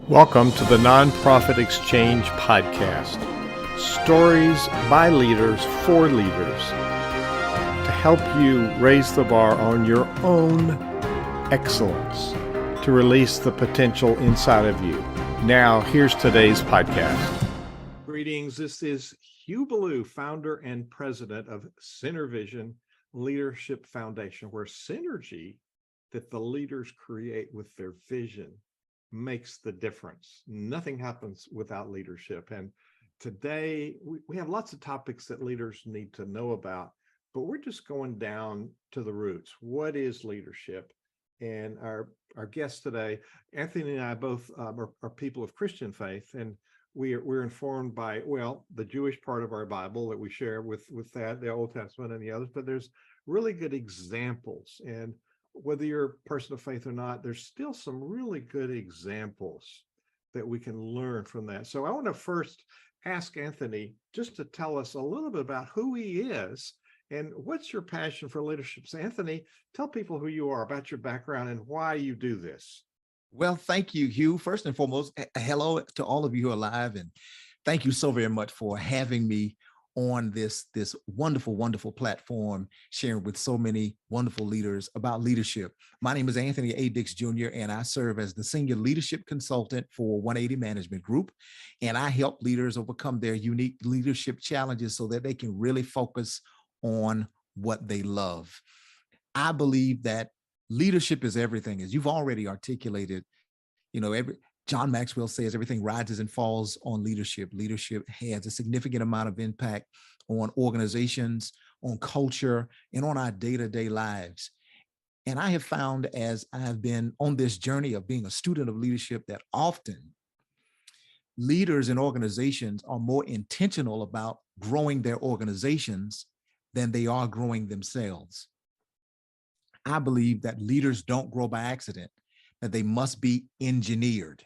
Welcome to the Nonprofit Exchange Podcast. Stories by leaders for leaders to help you raise the bar on your own excellence, to release the potential inside of you. Now, here's today's podcast. Greetings. This is Hugh Ballou, founder and president of Center Vision Leadership Foundation, where synergy that the leaders create with their vision makes the difference. Nothing happens without leadership. And today we have lots of topics that leaders need to know about, but we're just going down to the roots. What is leadership? And our guest today, Anthony and I both are people of Christian faith, and we're informed by, well, the Jewish part of our Bible that we share with that, the Old Testament and the others, but there's really good examples. And whether you're a person of faith or not, there's still some really good examples that we can learn from that. So I want to first ask Anthony just to tell us a little bit about who he is and what's your passion for leadership. So Anthony, tell people who you are, about your background and why you do this. Well, thank you, Hugh. First and foremost, hello to all of you who are live, and thank you so very much for having me on this wonderful platform, sharing with so many wonderful leaders about leadership. My name is Anthony A. Dix Jr., and I serve as the Senior Leadership Consultant for 180 Management Group, and I help leaders overcome their unique leadership challenges so that they can really focus on what they love. I believe that leadership is everything, as you've already articulated. John Maxwell says everything rises and falls on leadership. Leadership has a significant amount of impact on organizations, on culture, and on our day-to-day lives. And I have found, as I have been on this journey of being a student of leadership, that often leaders in organizations are more intentional about growing their organizations than they are growing themselves. I believe that leaders don't grow by accident, that they must be engineered.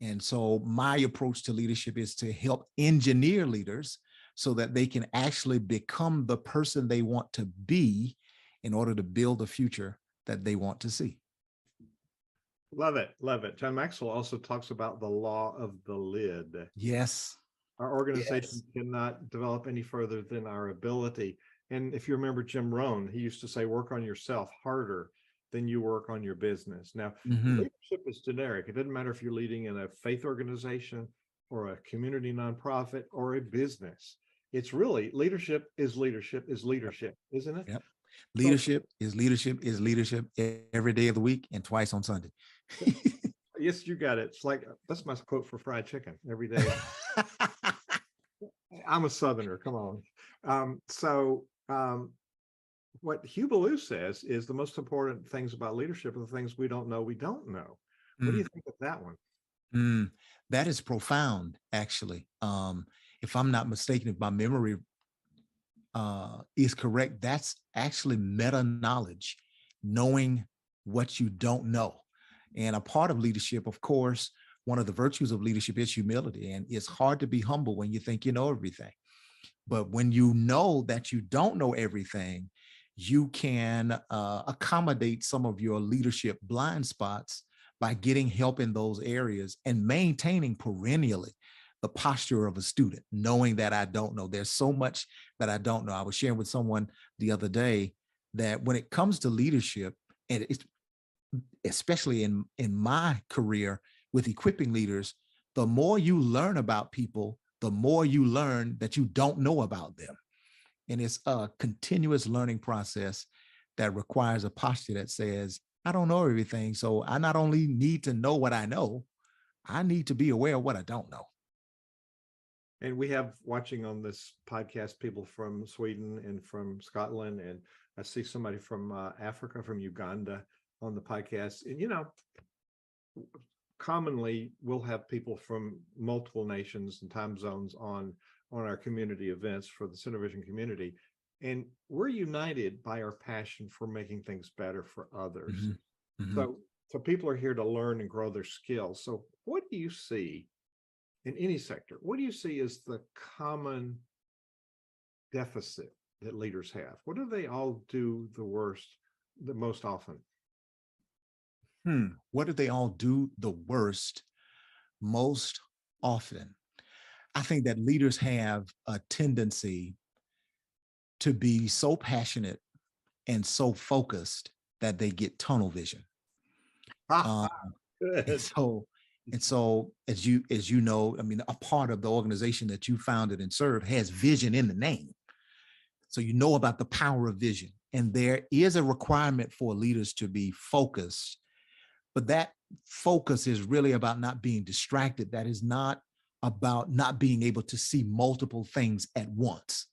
And so my approach to leadership is to help engineer leaders so that they can actually become the person they want to be in order to build the future that they want to see. Love it. Love it. John Maxwell also talks about the law of the lid. Yes. Our organization cannot develop any further than our ability. And if you remember Jim Rohn, he used to say, work on yourself harder than you work on your business. Now, leadership is generic. It doesn't matter if you're leading in a faith organization or a community nonprofit or a business. It's really leadership is leadership, isn't it? Yep. Leadership is leadership every day of the week and twice on Sunday. Yes, you got it. It's like, that's my quote for fried chicken every day. I'm a Southerner. Come on. What Hugh Ballou says is the most important things about leadership are the things we don't know. What do you think of that one? That is profound, actually. If I'm not mistaken, if my memory is correct, that's actually meta knowledge, knowing what you don't know. And a part of leadership, of course, one of the virtues of leadership is humility. And it's hard to be humble when you think you know everything. But when you know that you don't know everything, you can accommodate some of your leadership blind spots by getting help in those areas and maintaining perennially the posture of a student, knowing that I don't know. There's so much that I don't know. I was sharing with someone the other day that when it comes to leadership, and it's especially in my career with equipping leaders, the more you learn about people, the more you learn that you don't know about them. And it's a continuous learning process that requires a posture that says, I don't know everything. So I not only need to know what I know, I need to be aware of what I don't know. And we have watching on this podcast people from Sweden and from Scotland, and I see somebody from Africa, from Uganda on the podcast. And, commonly we'll have people from multiple nations and time zones on our community events for the Center Vision community. And we're united by our passion for making things better for others. So people are here to learn and grow their skills. So what do you see in any sector? What do you see as the common deficit that leaders have? What do they all do the most often? What do they all do the worst? most often, I think that leaders have a tendency to be so passionate and so focused that they get tunnel vision. Um, and Good. so, as you know, I mean, a part of the organization that you founded and served has vision in the name. So you know about the power of vision. And there is a requirement for leaders to be focused, but that focus is really about not being distracted. That is not about not being able to see multiple things at once.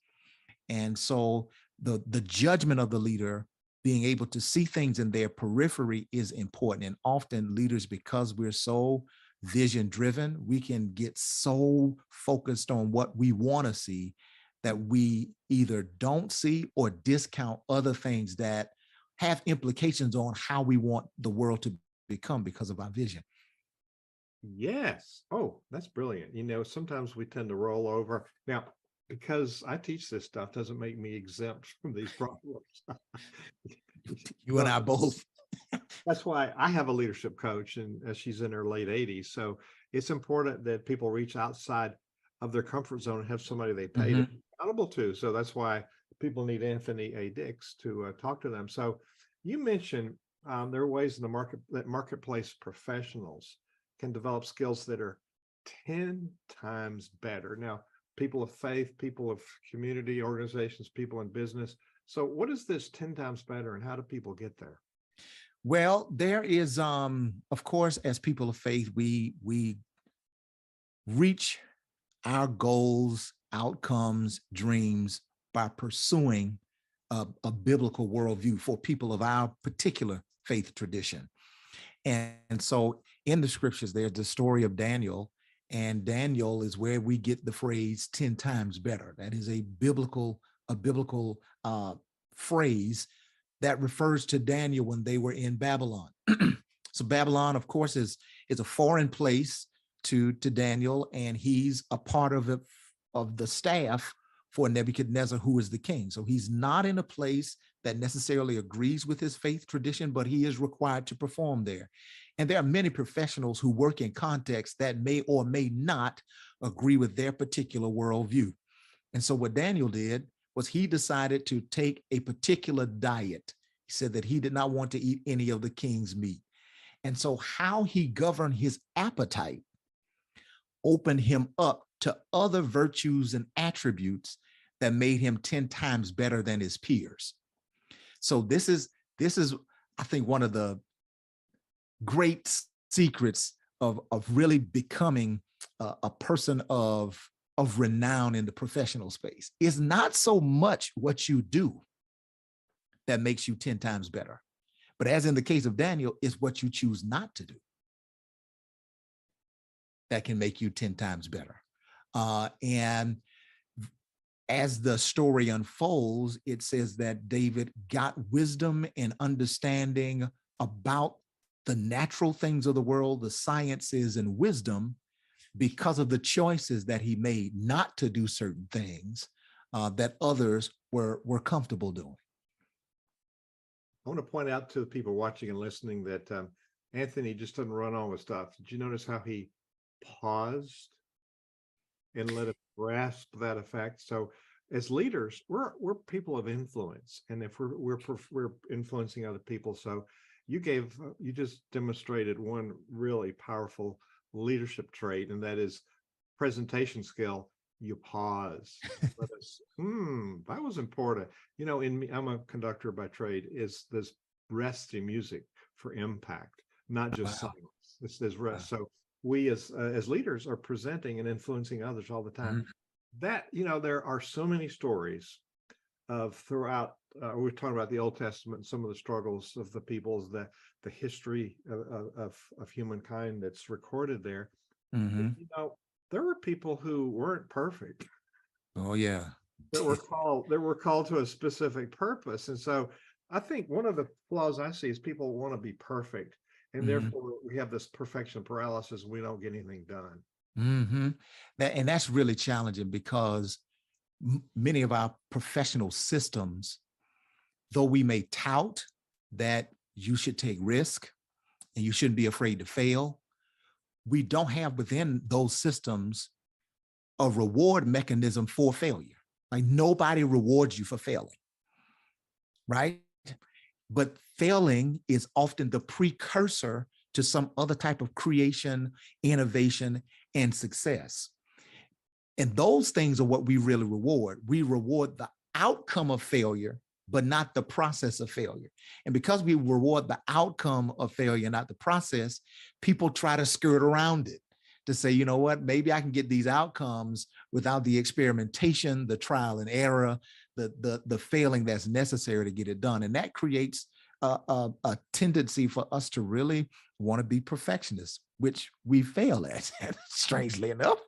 And so the judgment of the leader, being able to see things in their periphery, is important. And often leaders, because we're so vision driven, we can get so focused on what we want to see that we either don't see or discount other things that have implications on how we want the world to become because of our vision. Yes. Oh, that's brilliant. Sometimes we tend to roll over. Now, because I teach this stuff doesn't make me exempt from these problems. You and I both. That's why I have a leadership coach, and she's in her late 80s. So it's important that people reach outside of their comfort zone and have somebody they pay to be accountable to. So that's why people need Anthony A. Dix to talk to them. So you mentioned there are ways in the market that marketplace professionals can develop skills that are 10 times better. Now, people of faith, people of community organizations, people in business. So what is this 10 times better, and how do people get there? Well, there is, of course, as people of faith, we reach our goals, outcomes, dreams by pursuing a biblical worldview for people of our particular faith tradition. And so in the scriptures, there's the story of Daniel, and Daniel is where we get the phrase 10 times better. That is a biblical phrase that refers to Daniel when they were in Babylon. So Babylon, of course, is a foreign place to Daniel, and he's a part of the staff for Nebuchadnezzar, who is the king. So he's not in a place that necessarily agrees with his faith tradition, but he is required to perform there. And there are many professionals who work in contexts that may or may not agree with their particular worldview. And so what Daniel did was he decided to take a particular diet. He said that he did not want to eat any of the king's meat. And so how he governed his appetite opened him up to other virtues and attributes that made him 10 times better than his peers. So this is, I think, one of the great secrets of really becoming a person of renown in the professional space. Is not so much what you do that makes you 10 times better, but as in the case of Daniel, is what you choose not to do that can make you 10 times better. And as the story unfolds, it says that David got wisdom and understanding about the natural things of the world, the sciences and wisdom, because of the choices that he made not to do certain things that others were comfortable doing. I want to point out to the people watching and listening that Anthony just doesn't run on with stuff. Did you notice how he paused and let us grasp that effect? So as leaders, we're people of influence, and if we're influencing other people. So you just demonstrated one really powerful leadership trait, and that is presentation skill. You pause. Let us, that was important. In me, I'm a conductor by trade. Is this resty music for impact, not just Wow. silence. This rest. So we as leaders are presenting and influencing others all the time. That, there are so many stories of throughout, we're talking about the Old Testament and some of the struggles of the peoples, the history of humankind that's recorded there. Mm-hmm. There were people who weren't perfect. Oh yeah. That were called to a specific purpose. And so I think one of the flaws I see is people want to be perfect, and therefore we have this perfection paralysis. We don't get anything done. Mm-hmm. And that's really challenging because many of our professional systems, though we may tout that you should take risk and you shouldn't be afraid to fail, we don't have within those systems a reward mechanism for failure. Like nobody rewards you for failing, right? But failing is often the precursor to some other type of creation, innovation, and success. And those things are what we really reward. We reward the outcome of failure, but not the process of failure. And because we reward the outcome of failure, not the process, people try to skirt around it to say, you know what, maybe I can get these outcomes without the experimentation, the trial and error, the failing that's necessary to get it done. And that creates a tendency for us to really want to be perfectionists, which we fail at, strangely enough.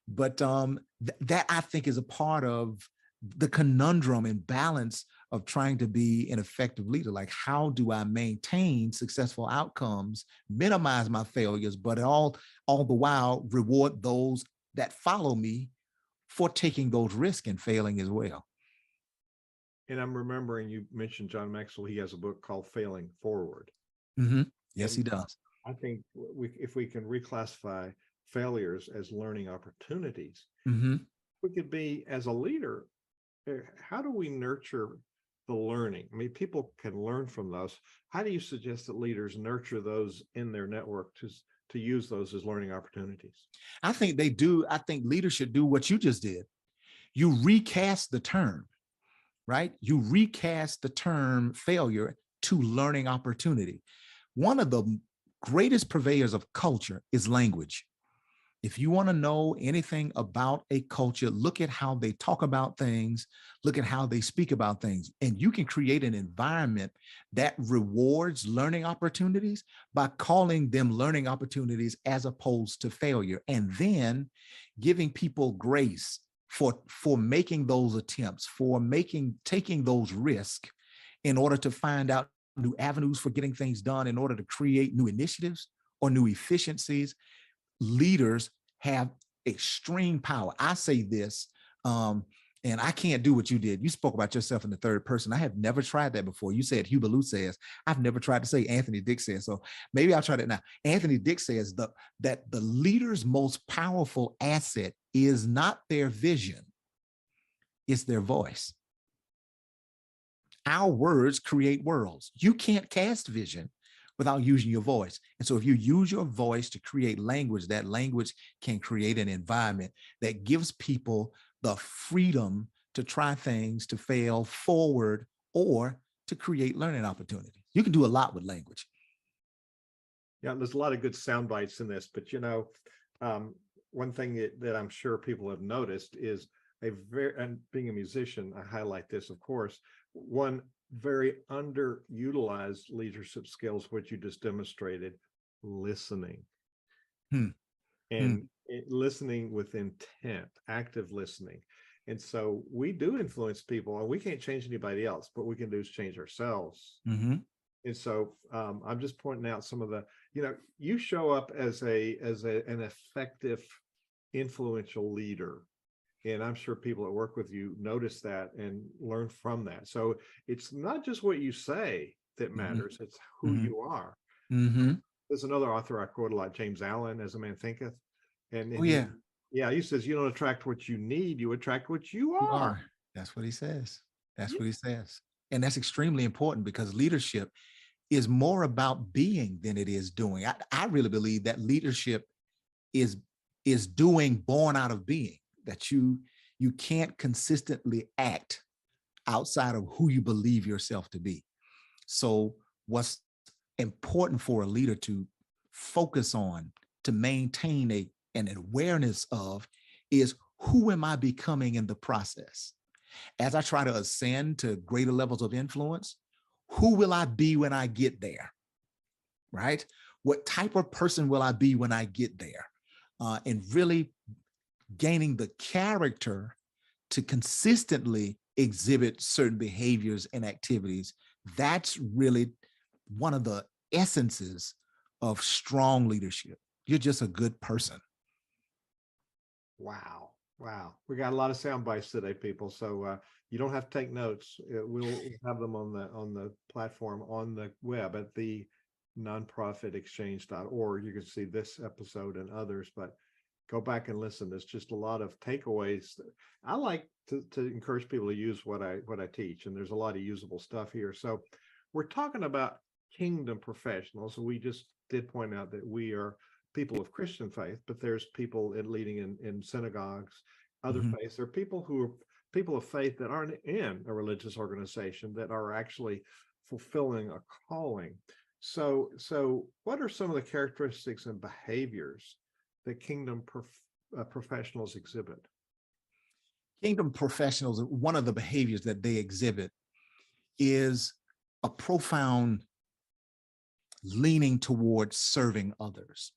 But that I think is a part of the conundrum and balance of trying to be an effective leader. Like, how do I maintain successful outcomes, minimize my failures, but all the while reward those that follow me for taking those risks and failing as well. And I'm remembering you mentioned John Maxwell. He has a book called Failing Forward. Mm-hmm. Yes, and he does. I think if we can reclassify failures as learning opportunities, Mm-hmm. we could be, as a leader, how do we nurture the learning? I mean, people can learn from those. How do you suggest that leaders nurture those in their network to use those as learning opportunities? I think they do. I think leaders should do what you just did. You recast the term, right? You recast the term failure to learning opportunity. One of the greatest purveyors of culture is language. If you want to know anything about a culture, look at how they talk about things, look at how they speak about things, and you can create an environment that rewards learning opportunities by calling them learning opportunities as opposed to failure, and then giving people grace for making those attempts, for taking those risks in order to find out new avenues for getting things done, in order to create new initiatives or new efficiencies. Leaders have extreme power. I say this, and I can't do what you did. You spoke about yourself in the third person. I have never tried that before. You said Hubert Lou says. I've never tried to say Anthony Dick says. So maybe I'll try that now. Anthony Dick says that the leader's most powerful asset is not their vision, it's their voice. Our words create worlds. You can't cast vision without using your voice. And so if you use your voice to create language, that language can create an environment that gives people the freedom to try things, to fail forward, or to create learning opportunities. You can do a lot with language. Yeah, there's a lot of good sound bites in this, but one thing that I'm sure people have noticed is and being a musician, I highlight this, of course, one very underutilized leadership skills, which you just demonstrated: listening. And listening with intent, active listening. And so we do influence people, and we can't change anybody else, but we can do is change ourselves. Mm-hmm. And so I'm just pointing out some of the, you show up as an effective, influential leader. And I'm sure people that work with you notice that and learn from that. So it's not just what you say that matters, it's who you are. Mm-hmm. There's another author I quote a lot, James Allen, As a Man Thinketh. And he says, you don't attract what you need, you attract what you are. That's what he says. That's what he says. And that's extremely important, because leadership is more about being than it is doing. I really believe that leadership is doing born out of being, that you can't consistently act outside of who you believe yourself to be. So what's important for a leader to focus on, to maintain an awareness of, is who am I becoming in the process? As I try to ascend to greater levels of influence, who will I be when I get there? Right? What type of person will I be when I get there? And really gaining the character to consistently exhibit certain behaviors and activities. That's really one of the essences of strong leadership. You're just a good person. Wow. We got a lot of sound bites today, people. So you don't have to take notes. We'll have them on the platform, on the web at the nonprofitexchange.org. You can see this episode and others, but go back and listen. There's just a lot of takeaways. I like to encourage people to use what I teach, and there's a lot of usable stuff here. So we're talking about kingdom professionals. We just did point out that we are people of Christian faith, but there's people leading in synagogues, other faiths. There are people who are people of faith that aren't in a religious organization, that are actually fulfilling a calling. So what are some of the characteristics and behaviors that kingdom professionals exhibit? Kingdom professionals, one of the behaviors that they exhibit is a profound leaning towards serving others.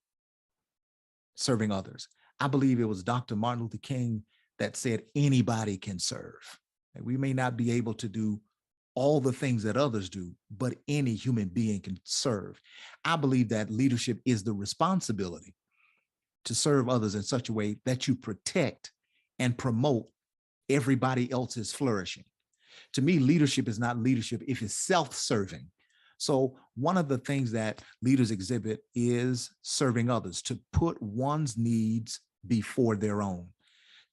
Serving others. I believe it was Dr. Martin Luther King that said anybody can serve. And we may not be able to do all the things that others do, but any human being can serve. I believe that leadership is the responsibility to serve others in such a way that you protect and promote everybody else's flourishing. To me, leadership is not leadership if it's self-serving. So one of the things that leaders exhibit is serving others, to put one's needs before their own,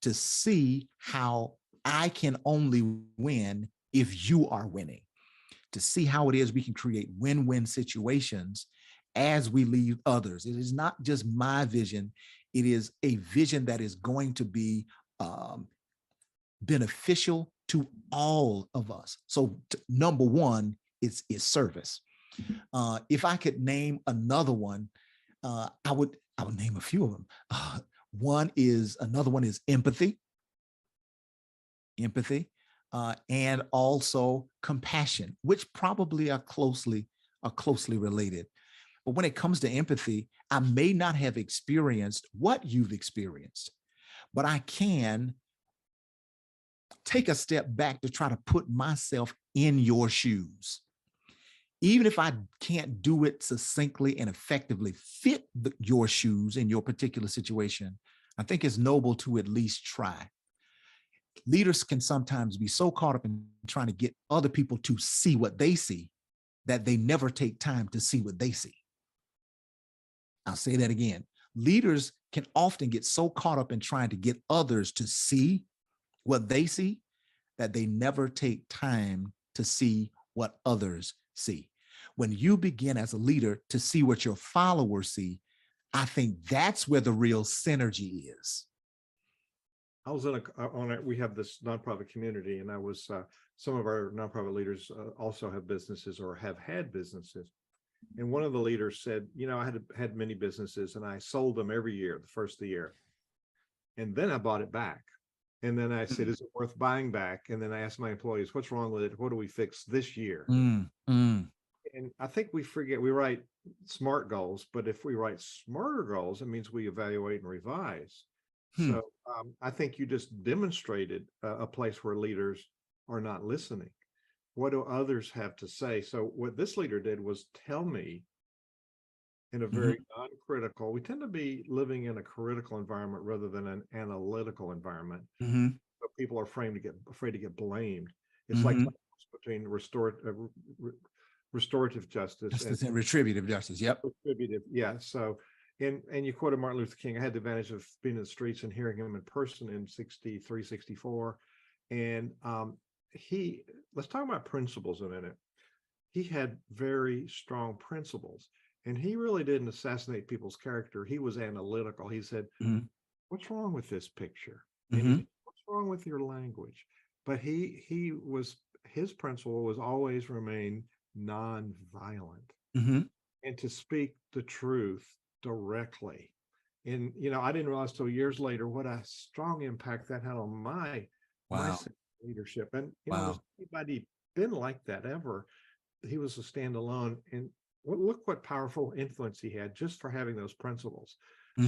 to see how I can only win if you are winning, to see how it is we can create win-win situations as we lead others. It is not just my vision. It is a vision that is going to be beneficial to all of us. So number one is service. If I could name another one, I would name a few of them. Another one is empathy, and also compassion, which probably are closely related. But when it comes to empathy, I may not have experienced what you've experienced, but I can take a step back to try to put myself in your shoes. Even if I can't do it succinctly and effectively fit your shoes in your particular situation, I think it's noble to at least try. Leaders can sometimes be so caught up in trying to get other people to see what they see that they never take time to see what they see. I'll say that again. Leaders can often get so caught up in trying to get others to see what they see that they never take time to see what others see. When you begin as a leader to see what your followers see, I think that's where the real synergy is. I was we have this nonprofit community, and I was, some of our nonprofit leaders also have businesses or have had businesses. And one of the leaders said, I had many businesses and I sold them every year, the first of the year. And then I bought it back. And then I said, is it worth buying back? And then I asked my employees, what's wrong with it? What do we fix this year? And I think we forget, we write SMART goals, but if we write smarter goals, it means we evaluate and revise. So I think you just demonstrated a place where leaders are not listening. What do others have to say? So what this leader did was tell me in a very non-critical, we tend to be living in a critical environment rather than an analytical environment. So people are afraid to get blamed. It's like between restorative justice and retributive justice. Yep. Retributive, yeah. So, and you quoted Martin Luther King. I had the advantage of being in the streets and hearing him in person in 63, 64. And let's talk about principles a minute. He had very strong principles, and he really didn't assassinate people's character. He was analytical. He said, what's wrong with this picture? And what's wrong with your language? But his principle was always remain non-violent and to speak the truth directly. And, I didn't realize till years later what a strong impact that had on my leadership. And, has anybody been like that ever? He was a standalone, and look what powerful influence he had just for having those principles.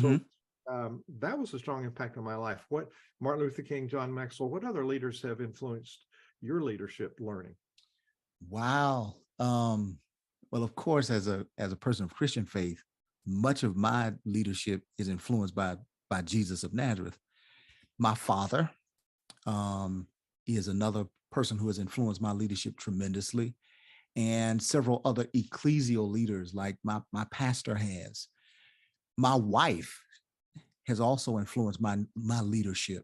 So that was a strong impact on my life. What Martin Luther King, John Maxwell, what other leaders have influenced your leadership learning? Wow. Well, of course, as a person of Christian faith, much of my leadership is influenced by Jesus of Nazareth. My father is another person who has influenced my leadership tremendously. and several other ecclesial leaders like my pastor has. My wife has also influenced my leadership.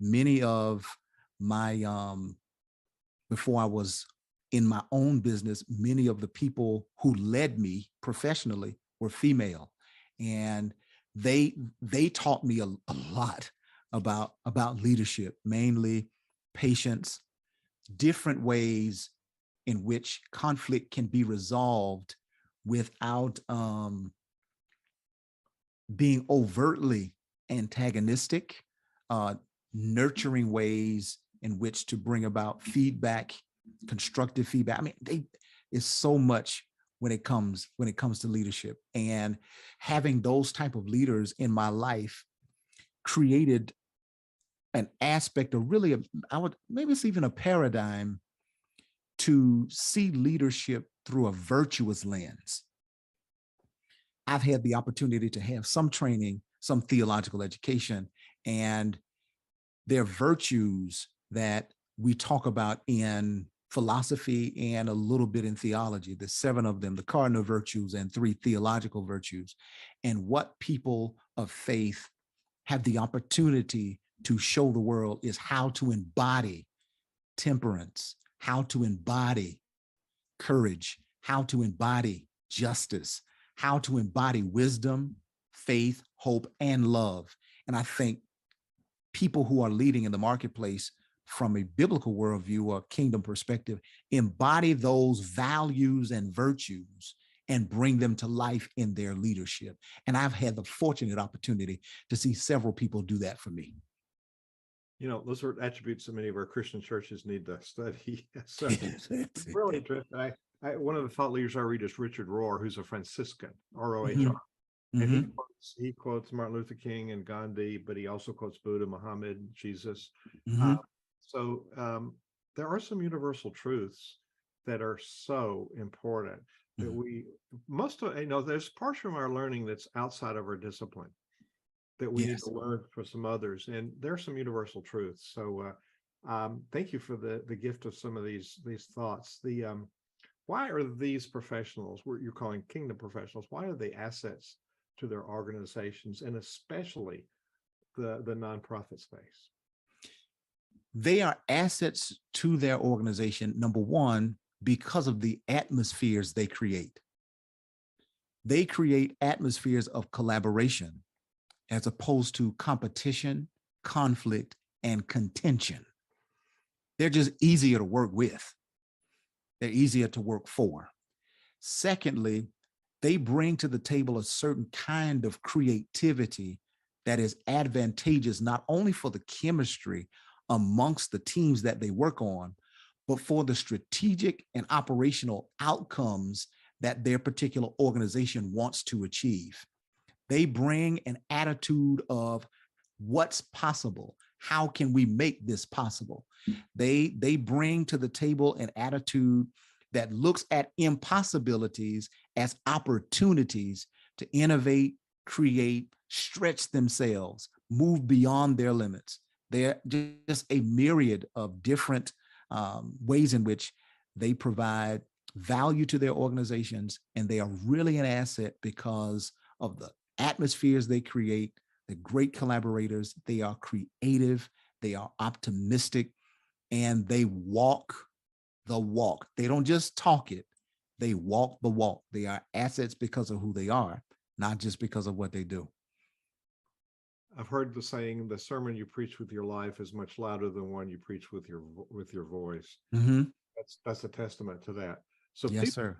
Many of my before I was in my own business, many of the people who led me professionally were female, and they taught me a lot about leadership, mainly patience, different ways in which conflict can be resolved without being overtly antagonistic, nurturing ways in which to bring about feedback, constructive feedback. I mean, is so much when it comes to leadership, and having those type of leaders in my life created an aspect of really, maybe it's even a paradigm to see leadership through a virtuous lens. I've had the opportunity to have some training, some theological education, and there are virtues that we talk about in philosophy and a little bit in theology. There's 7 of them, the cardinal virtues and 3 theological virtues. And what people of faith have the opportunity to show the world is how to embody temperance, how to embody courage, how to embody justice, how to embody wisdom, faith, hope, and love. And I think people who are leading in the marketplace from a biblical worldview or kingdom perspective embody those values and virtues and bring them to life in their leadership. And I've had the fortunate opportunity to see several people do that for me. You know, those are attributes that many of our Christian churches need to study. So it's really interesting. One of the thought leaders I read is Richard Rohr, who's a Franciscan, R-O-H-R. And he quotes Martin Luther King and Gandhi, but he also quotes Buddha, Muhammad, Jesus. So there are some universal truths that are so important that there's parts from our learning that's outside of our discipline that we need to learn for some others. And there are some universal truths. So thank you for the gift of some of these thoughts. Why are these professionals, what you're calling kingdom professionals, why are they assets to their organizations, and especially the nonprofit space? They are assets to their organization, number one, because of the atmospheres they create. They create atmospheres of collaboration as opposed to competition, conflict, and contention. They're just easier to work with. They're easier to work for. Secondly, they bring to the table a certain kind of creativity that is advantageous not only for the chemistry amongst the teams that they work on, but for the strategic and operational outcomes that their particular organization wants to achieve. They bring an attitude of what's possible. How can we make this possible? They bring to the table an attitude that looks at impossibilities as opportunities to innovate, create, stretch themselves, move beyond their limits. They're just a myriad of different ways in which they provide value to their organizations, and they are really an asset because of the atmospheres they create. They're great collaborators. They are creative. They are optimistic, and they walk the walk. They don't just talk it. They walk the walk. They are assets because of who they are, not just because of what they do. I've heard the saying, the sermon you preach with your life is much louder than one you preach with your voice. That's a testament to that. So yes, sir.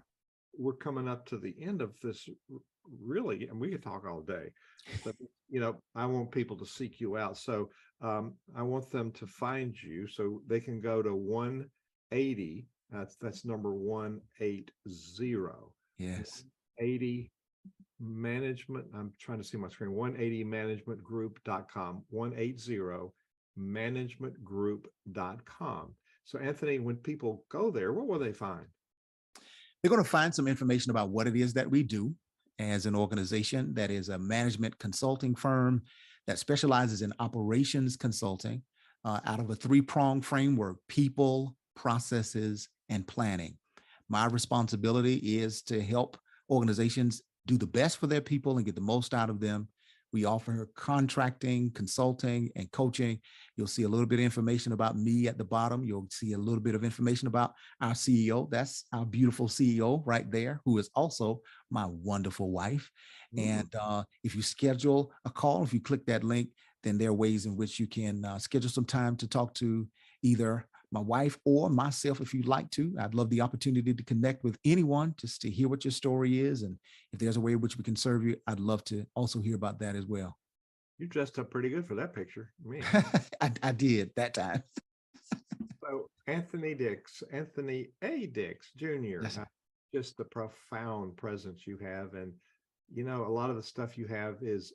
We're coming up to the end of this, really, and we could talk all day, but I want people to seek you out. So I want them to find you, so they can go to 180. That's number 180. Yes. 80 management. I'm trying to see my screen. 180managementgroup.com. 180managementgroup.com. So Anthony, when people go there, what will they find? They're going to find some information about what it is that we do as an organization that is a management consulting firm that specializes in operations consulting out of a 3-pronged framework: people, processes, and planning. My responsibility is to help organizations do the best for their people and get the most out of them. We offer contracting, consulting, and coaching. You'll see a little bit of information about me at the bottom. You'll see a little bit of information about our CEO. That's our beautiful CEO right there, who is also my wonderful wife. And if you schedule a call, if you click that link, then there are ways in which you can schedule some time to talk to either my wife or myself if you'd like to. I'd love the opportunity to connect with anyone just to hear what your story is. And if there's a way in which we can serve you, I'd love to also hear about that as well. You dressed up pretty good for that picture. Man. I did that time. So Anthony A. Dix Jr., Yes, just the profound presence you have. And, a lot of the stuff you have is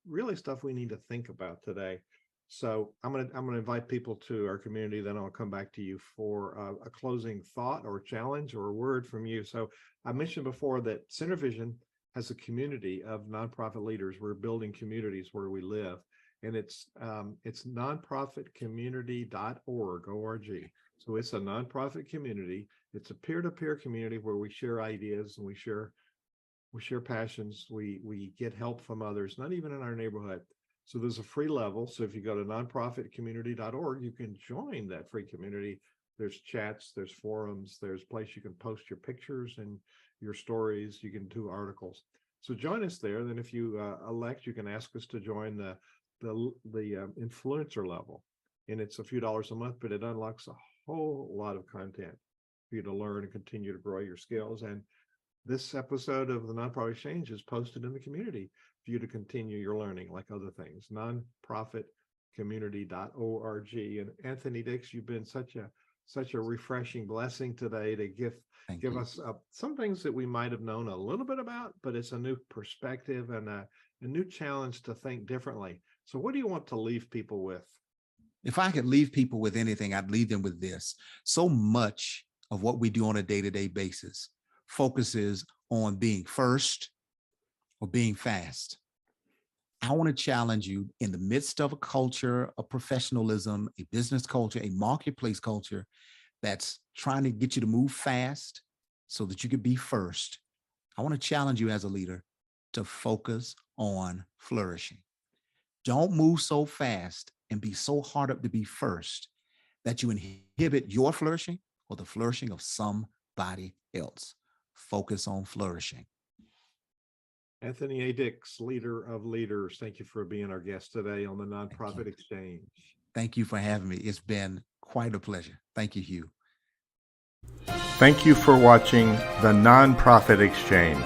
really stuff we need to think about today. So I'm gonna invite people to our community. Then I'll come back to you for a closing thought or challenge or a word from you. So I mentioned before that Center Vision has a community of nonprofit leaders. We're building communities where we live, and it's nonprofitcommunity.org. O-R-G. So it's a nonprofit community. It's a peer-to-peer community where we share ideas and we share passions. We get help from others, not even in our neighborhood. So there's a free level. So if you go to nonprofitcommunity.org, you can join that free community. There's chats, there's forums, there's a place you can post your pictures and your stories. You can do articles. So join us there. Then if you elect, you can ask us to join the influencer level. And it's a few dollars a month, but it unlocks a whole lot of content for you to learn and continue to grow your skills. And this episode of the Nonprofit Exchange is posted in the community for you to continue your learning, like other things. Nonprofitcommunity.org. And Anthony Dix, you've been such a refreshing blessing today to give us some things that we might have known a little bit about, but it's a new perspective and a new challenge to think differently. So what do you want to leave people with? If I could leave people with anything, I'd leave them with this. So much of what we do on a day-to-day basis focuses on being first or being fast. I want to challenge you in the midst of a culture of professionalism, a business culture, a marketplace culture that's trying to get you to move fast so that you could be first. I want to challenge you as a leader to focus on flourishing. Don't move so fast and be so hard up to be first that you inhibit your flourishing or the flourishing of somebody else. Focus on flourishing. Anthony A. Dix, leader of leaders, thank you for being our guest today on the Nonprofit Exchange. Thank you for having me. It's been quite a pleasure. Thank you, Hugh. Thank you for watching the Nonprofit Exchange.